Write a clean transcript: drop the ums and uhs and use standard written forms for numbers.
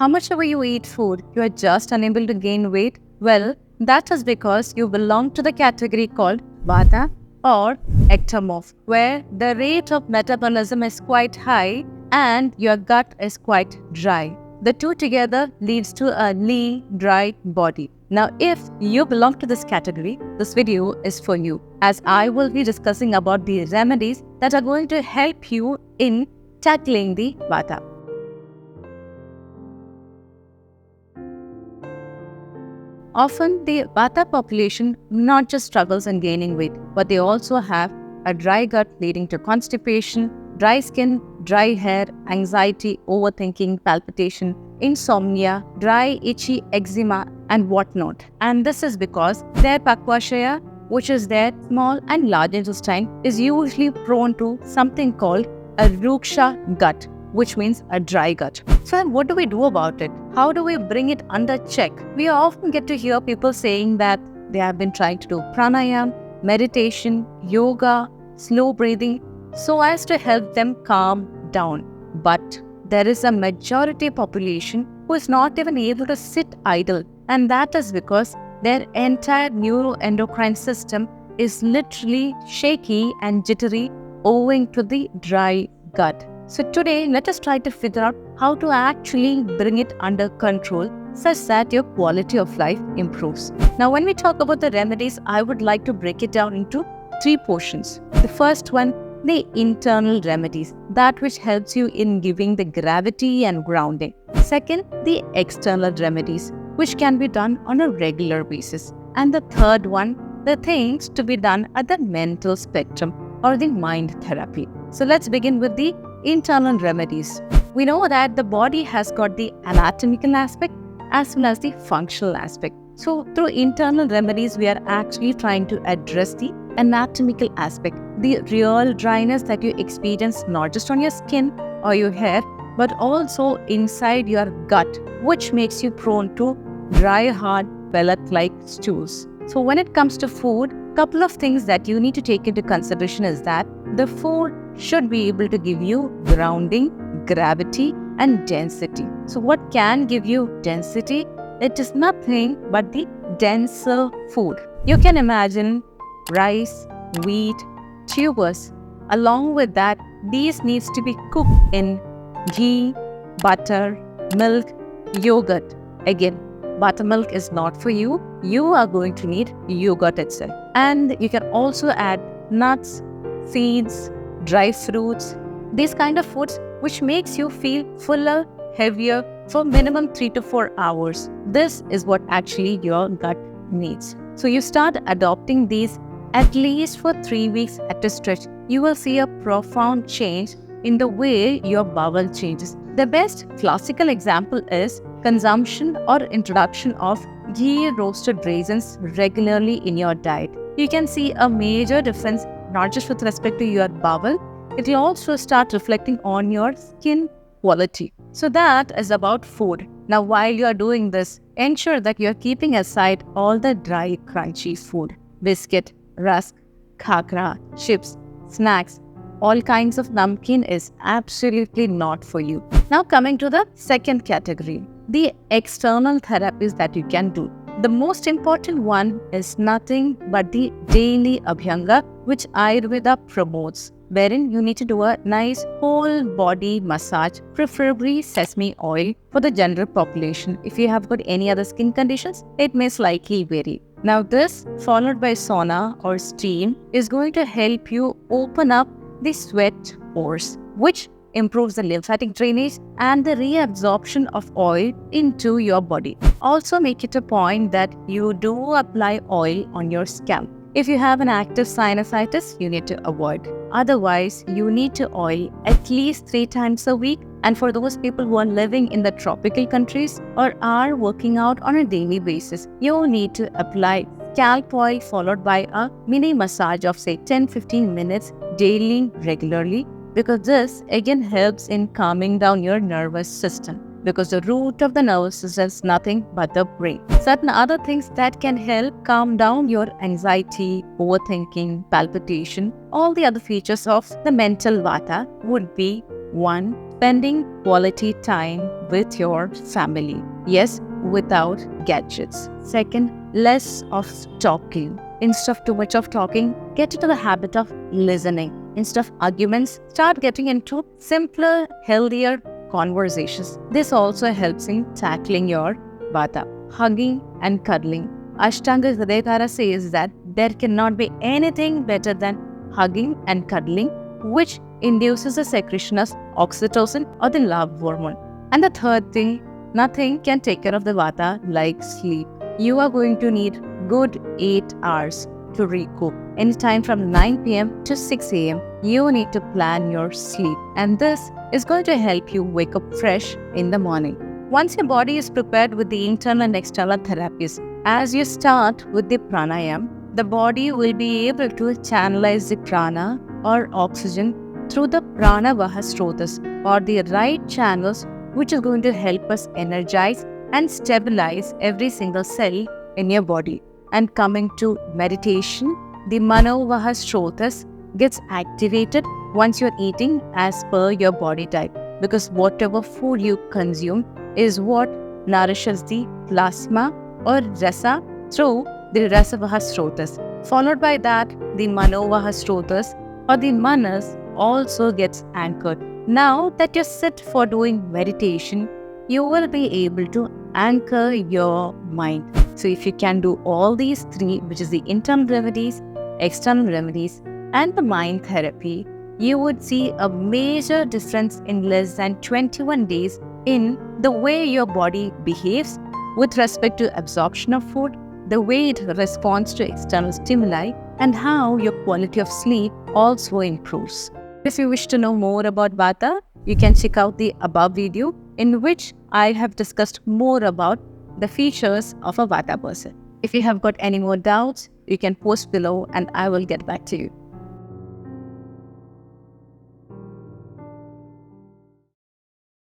how much ever you eat food, you are just unable to gain weight? Well, that is because you belong to the category called Vata or ectomorph, where the rate of metabolism is quite high and your gut is quite dry. The two together leads to a lean, dry body. Now, if you belong to this category, this video is for you, as I will be discussing about the remedies that are going to help you in tackling the Vata. Often, the Vata population not just struggles in gaining weight, but they also have a dry gut leading to constipation, dry skin, dry hair, anxiety, overthinking, palpitation, insomnia, dry, itchy eczema, and whatnot. And this is because their Pakvashaya, which is their small and large intestine, is usually prone to something called a Ruksha gut, which means a dry gut. So what do we do about it? How do we bring it under check? We often get to hear people saying that they have been trying to do pranayam, meditation, yoga, slow breathing, so as to help them calm down. But there is a majority population who is not even able to sit idle, and that is because their entire neuroendocrine system is literally shaky and jittery owing to the dry gut. So today, let us try to figure out how to actually bring it under control such that your quality of life improves. Now, when we talk about the remedies, I would like to break it down into three portions. The first one, the internal remedies, that which helps you in giving the gravity and grounding. Second, the external remedies, which can be done on a regular basis. And the third one, the things to be done at the mental spectrum or the mind therapy. So let's begin with the internal remedies. We know that the body has got the anatomical aspect as well as the functional aspect. So through internal remedies, we are actually trying to address the anatomical aspect, the real dryness that you experience not just on your skin or your hair, but also inside your gut, which makes you prone to dry, hard, pellet-like stools. So when it comes to food, couple of things that you need to take into consideration is that the food should be able to give you grounding, gravity, and density. So what can give you density? It is nothing but the denser food. You can imagine rice, wheat, tubers. Along with that, these needs to be cooked in ghee, butter, milk, yogurt. Again, buttermilk is not for you. You are going to need yogurt itself. And you can also add nuts, seeds, dry fruits, these kind of foods which makes you feel fuller, heavier for minimum 3 to 4 hours. This is what actually your gut needs. So you start adopting these at least for 3 weeks at a stretch. You will see a profound change in the way your bowel changes. The best classical example is consumption or introduction of ghee roasted raisins regularly in your diet. You can see a major difference not just with respect to your bowel, it will also start reflecting on your skin quality. So that is about food. Now while you are doing this, ensure that you are keeping aside all the dry, crunchy food. Biscuit, rusk, khakra, chips, snacks, all kinds of namkeen is absolutely not for you. Now coming to the second category, the external therapies that you can do. The most important one is nothing but the daily abhyanga, which Ayurveda promotes, wherein you need to do a nice whole body massage, preferably sesame oil for the general population. If you have got any other skin conditions, it may slightly vary. Now this, followed by sauna or steam, is going to help you open up the sweat pores, which improves the lymphatic drainage and the reabsorption of oil into your body. Also make it a point that you do apply oil on your scalp. If you have an active sinusitis, you need to avoid. Otherwise, you need to oil at least 3 times a week. And for those people who are living in the tropical countries or are working out on a daily basis, you need to apply scalp oil followed by a mini massage of say 10-15 minutes daily, regularly, because this again helps in calming down your nervous system, because the root of the nervous system is nothing but the brain. Certain other things that can help calm down your anxiety, overthinking, palpitation, all the other features of the mental vata would be 1. Spending quality time with your family. Yes, without gadgets. Second, less of talking. Instead of too much of talking, get into the habit of listening. Instead of arguments, start getting into simpler, healthier conversations. This also helps in tackling your vata. Hugging and cuddling. Ashtanga Hridayatara says that there cannot be anything better than hugging and cuddling, which induces the secretion of oxytocin or the love hormone. And the third thing, nothing can take care of the vata like sleep. You are going to need good 8 hours to recoup. Anytime from 9 p.m. to 6 a.m., you need to plan your sleep. And this is going to help you wake up fresh in the morning. Once your body is prepared with the internal and external therapies, as you start with the pranayam, the body will be able to channelize the prana or oxygen through the pranavaha srotas or the right channels, which is going to help us energize and stabilize every single cell in your body. And coming to meditation, the manovaha srotas gets activated once you're eating as per your body type, because whatever food you consume is what nourishes the plasma or rasa through the rasavaha srotas. Followed by that, the manovaha srotas or the manas also gets anchored. Now that you're set for doing meditation, you will be able to anchor your mind. So if you can do all these three, which is the internal remedies, external remedies, and the mind therapy, you would see a major difference in less than 21 days in the way your body behaves with respect to absorption of food, the way it responds to external stimuli, and how your quality of sleep also improves. If you wish to know more about Vata, you can check out the above video in which I have discussed more about the features of a Vata person. If you have got any more doubts, you can post below and I will get back to you.